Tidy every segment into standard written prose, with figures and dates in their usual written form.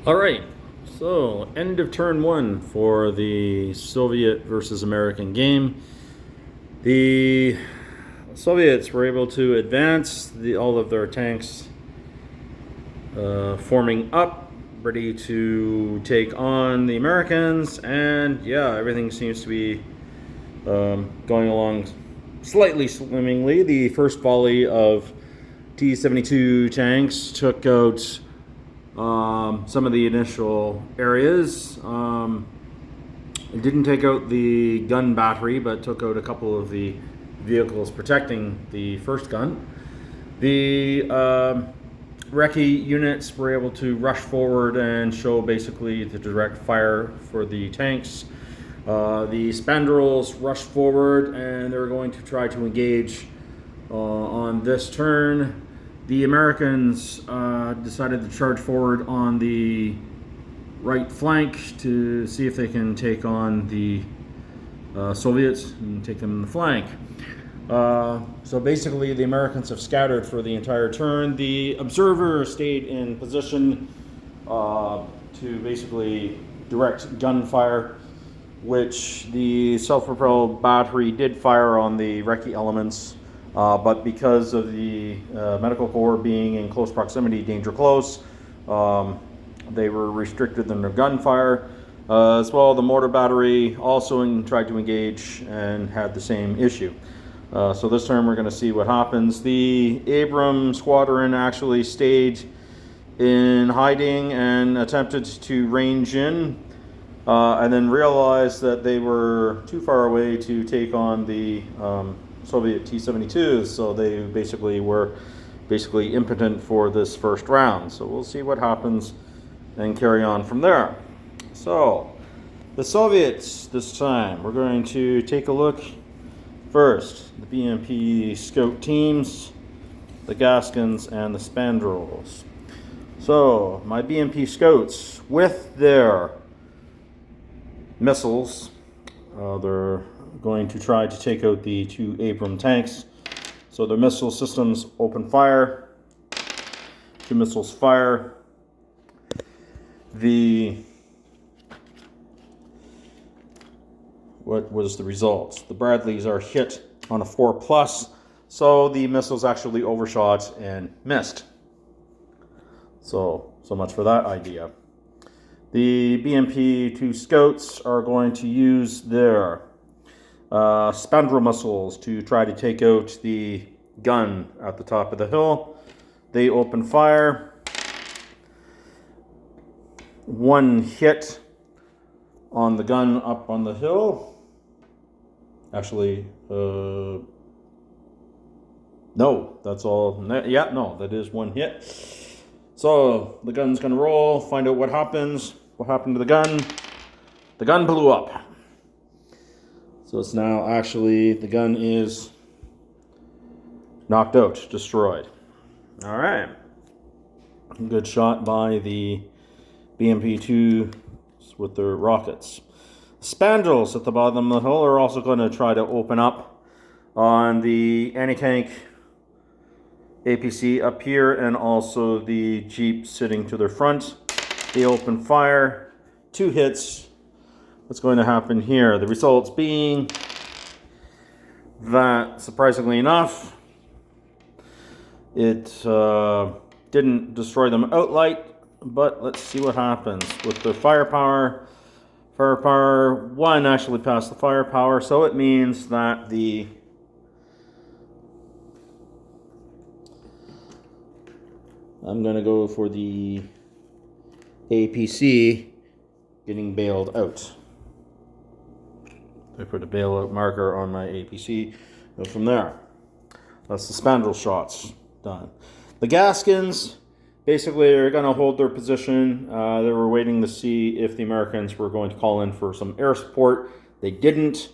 All right, so end of turn one for the Soviet versus American game. The Soviets were able to advance all of their tanks, forming up, ready to take on the Americans, and yeah, everything seems to be going along slightly swimmingly. The first volley of T-72 tanks took out some of the initial areas. It didn't take out the gun battery, but took out a couple of the vehicles protecting the first gun. The recce units were able to rush forward and show basically the direct fire for the tanks. The spandrels rushed forward and they were going to try to engage on this turn. The Americans decided to charge forward on the right flank to see if they can take on the Soviets and take them in the flank. So basically the Americans have scattered for the entire turn. The observer stayed in position to basically direct gunfire, which the self-propelled battery did fire on the recce elements. But because of the medical corps being in close proximity, danger close, they were restricted in their gunfire. As well, the mortar battery also tried to engage and had the same issue. So this time we're going to see what happens. The Airborne squadron actually stayed in hiding and attempted to range in, and then realized that they were too far away to take on the Soviet T-72s, so they were impotent for this first round. So we'll see what happens and carry on from there. So the Soviets this time, we're going to take a look first, the BMP scout teams, the Gaskins and the Spandrels. So my BMP scouts with their missiles, they're going to try to take out the two Airborne tanks. So their missile systems open fire. Two missiles fire. What was the result? The Bradleys are hit on a 4+, so the missiles actually overshot and missed. So much for that idea. The BMP-2 scouts are going to use their spandrel missiles to try to take out the gun at the top of the hill. They open fire. One hit on the gun up on the hill. Actually, no, that's all. Yeah, no, that is one hit. So the gun's gonna roll, find out what happens. What happened to the gun? The gun blew up. So it's now actually, the gun is knocked out, destroyed. All right. Good shot by the BMP-2 with their rockets. Spandrels at the bottom of the hill are also going to try to open up on the anti-tank APC up here and also the Jeep sitting to their front. They open fire. 2 hits. What's going to happen here? The results being that, surprisingly enough, it didn't destroy them outright, but let's see what happens with the firepower. Firepower 1 actually passed the firepower, so it means that I'm going to go for the APC getting bailed out. I put a bailout marker on my APC. Go from there. That's the spandrel shots done. The Gaskins basically are going to hold their position. They were waiting to see if the Americans were going to call in for some air support. They didn't.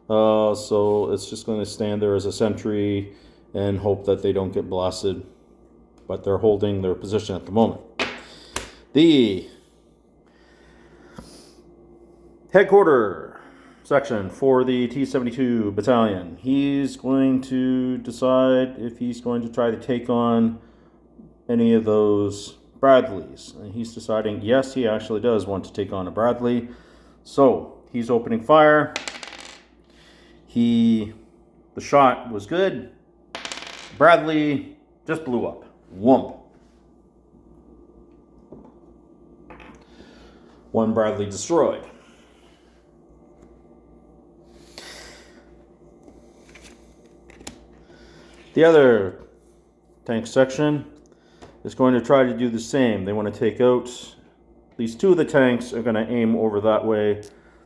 So it's just going to stand there as a sentry and hope that they don't get blasted. But they're holding their position at the moment. The headquarters section for the T-72 Battalion. He's going to decide if he's going to try to take on any of those Bradleys. And he's deciding, yes, he actually does want to take on a Bradley. So he's opening fire. The shot was good. Bradley just blew up. Whoomp. One Bradley destroyed. The other tank section is going to try to do the same. They want to take out, at least two of the tanks are going to aim over that way.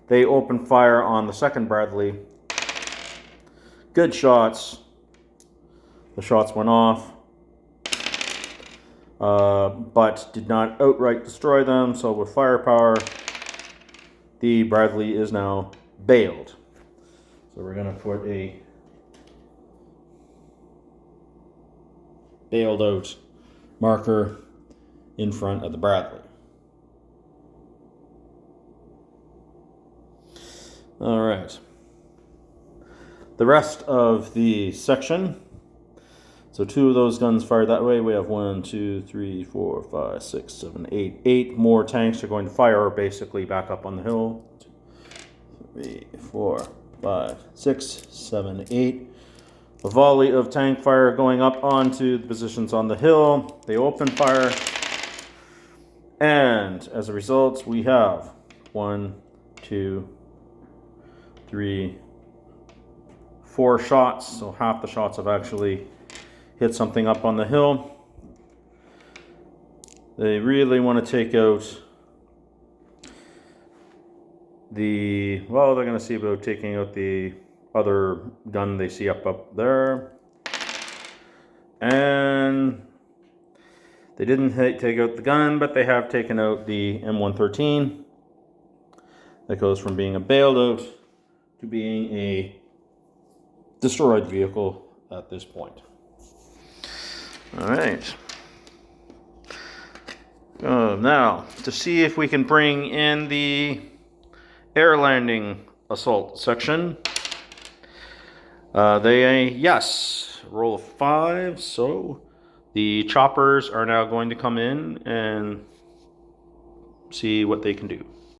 They open fire on the second Bradley. Good shots. The shots went off, but did not outright destroy them. So with firepower, the Bradley is now bailed. So we're going to put a bailed out marker in front of the Bradley. All right. The rest of the section. So two of those guns fired that way. We have 1, 2, 3, 4, 5, 6, 7, 8. 8 more tanks are going to fire basically back up on the hill. 2, 3, 4, 5, 6, 7, 8. A volley of tank fire going up onto the positions on the hill. They open fire. And as a result, we have 1, 2, 3, 4 shots. So half the shots have actually hit something up on the hill. They really want to take out they're going to see about taking out the other gun they see up there. And they didn't take out the gun, but they have taken out the M113. That goes from being a bailed out to being a destroyed vehicle at this point. All right. Now, to see if we can bring in the air landing assault section. Yes, roll of 5. So the choppers are now going to come in and see what they can do.